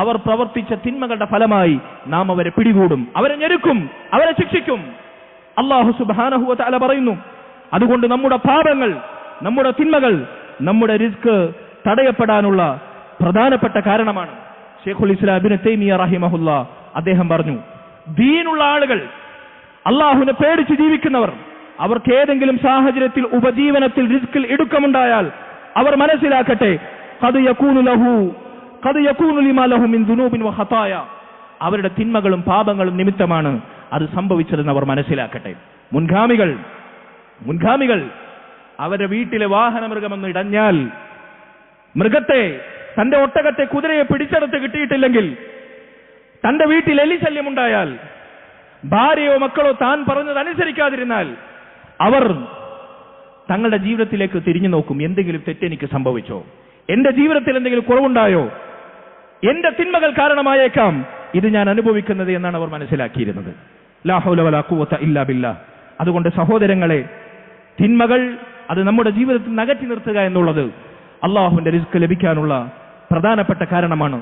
അവർ പ്രവർത്തിച്ച തിന്മകളുടെ ഫലമായി നാം അവരെ പിടികൂടും, അവരെ ഞെരുക്കും, അവരെ ശിക്ഷിക്കും. അല്ലാഹു സുബ്ഹാനഹു വ തആല പറയുന്നു, അതുകൊണ്ട് നമ്മുടെ പാപങ്ങൾ, നമ്മുടെ തിന്മകൾ നമ്മുടെ റിസ്ക് തടയപ്പെടാനുള്ള പ്രധാനപ്പെട്ട കാരണമാണ്. ശൈഖുൽ ഇസ്ലാം ഇബ്നു തൈമിയ്യ റഹിമഹുല്ലാ അദ്ദേഹം പറഞ്ഞു, ദീനുള്ള ആളുകൾ, അള്ളാഹുവിനെ പേടിച്ച് ജീവിക്കുന്നവർ, അവർക്ക് ഏതെങ്കിലും സാഹചര്യത്തിൽ ഉപജീവനത്തിൽ റിസ്കിൽ ഇടുക്കമുണ്ടായാൽ അവർ മനസ്സിലാക്കട്ടെ, ഖദ് യകൂനു ലിമാ ലഹു മിൻ ദുനൂബിൻ വ ഖതായ, അവരുടെ തിന്മകളും പാപങ്ങളും നിമിത്തമാണ് അത് സംഭവിച്ചതെന്ന് അവർ മനസ്സിലാക്കട്ടെ. മുൻഗാമികൾ അവരുടെ വീട്ടിലെ വാഹനമൃഗമെന്ന് ഇടഞ്ഞാൽ, മൃഗത്തെ, തന്റെ ഒട്ടകത്തെ, കുതിരയെ പിടിച്ചെടുത്ത് കിട്ടിയിട്ടില്ലെങ്കിൽ, തന്റെ വീട്ടിൽ എലിശല്യമുണ്ടായാൽ, ഭാര്യയോ മക്കളോ താൻ പറഞ്ഞത് അനുസരിക്കാതിരുന്നാൽ, അവർ തങ്ങളുടെ ജീവിതത്തിലേക്ക് തിരിഞ്ഞു നോക്കും. എന്തെങ്കിലും തെറ്റെനിക്ക് സംഭവിച്ചോ? എന്റെ ജീവിതത്തിൽ എന്തെങ്കിലും കുറവുണ്ടായോ? എന്റെ തിന്മകൾ കാരണമായേക്കാം ഇത് ഞാൻ അനുഭവിക്കുന്നത് എന്നാണ് അവർ മനസ്സിലാക്കിയിരുന്നത്. ലാ ഹൗല വലാ ഖുവത ഇല്ലാ ബില്ലാഹ്. അതുകൊണ്ട് സഹോദരങ്ങളെ, തിന്മകൾ അത് നമ്മുടെ ജീവിതത്തിൽ അകറ്റി നിർത്തുക എന്നുള്ളത് അള്ളാഹുവിന്റെ റിസ്ക് ലഭിക്കാനുള്ള പ്രധാനപ്പെട്ട കാരണമാണ്.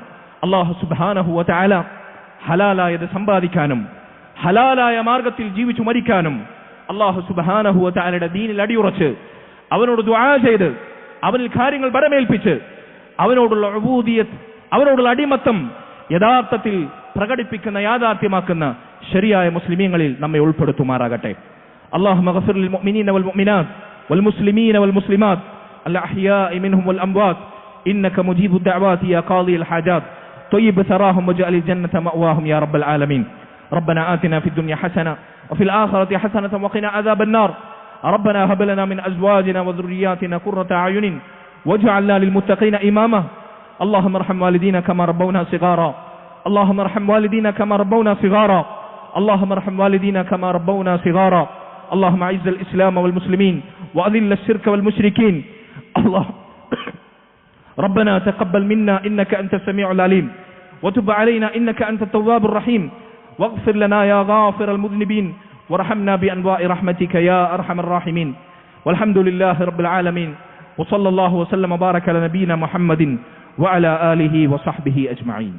അള്ളാഹു സുബ്ഹാനഹു വ തആല ഹലാലായത് സമ്പാദിക്കാനും ഹലാലായ മാർഗത്തിൽ ജീവിച്ചു മരിക്കാനും അള്ളാഹു സുബ്ഹാനഹു വ തആലയുടെ ദീനിൽ അടിയുറച്ച് അവനോട് ദുആ ചെയ്ത് അവനിൽ കാര്യങ്ങൾ ബരമേൽപ്പിച്ച് അവനോടുള്ള ഉബൂദിയത്ത്, അവനോടുള്ള അടിമത്തം യഥാർത്ഥത്തിൽ പ്രകടിപ്പിക്കുന്ന, യാഥാർത്ഥ്യമാക്കുന്ന ശരിയായ മുസ്ലിമീങ്ങളിൽ നമ്മെ ഉൾപ്പെടുത്തുമാറാകട്ടെ. اللهم اغفر للمؤمنين والمؤمنات والمسلمين والمسلمات الأحياء منهم والأموات إنك مجيب الدعوات يا قاضي الحاجات طيب ثراهم واجعل الجنة مأواهم يا رب العالمين. ربنا آتنا في الدنيا حسنة وفي الآخرة حسنة وقنا عذاب النار. ربنا هب لنا من أزواجنا وذرياتنا قرة أعين واجعلنا للمتقين إماما. اللهم ارحم والدينا كما ربونا صغارا. اللهم ارحم والدينا كما ربونا صغارا. اللهم ارحم والدينا كما ربونا صغارا. اللهم اعز الإسلام والمسلمين وأذل الشرك والمشركين. الله ربنا تقبل منا إنك أنت السميع العليم وتب علينا إنك أنت التواب الرحيم واغفر لنا يا غافر المذنبين وارحمنا بأنواع رحمتك يا أرحم الراحمين. والحمد لله رب العالمين وصلى الله وسلم وبارك على نبينا محمد وعلى آله وصحبه أجمعين.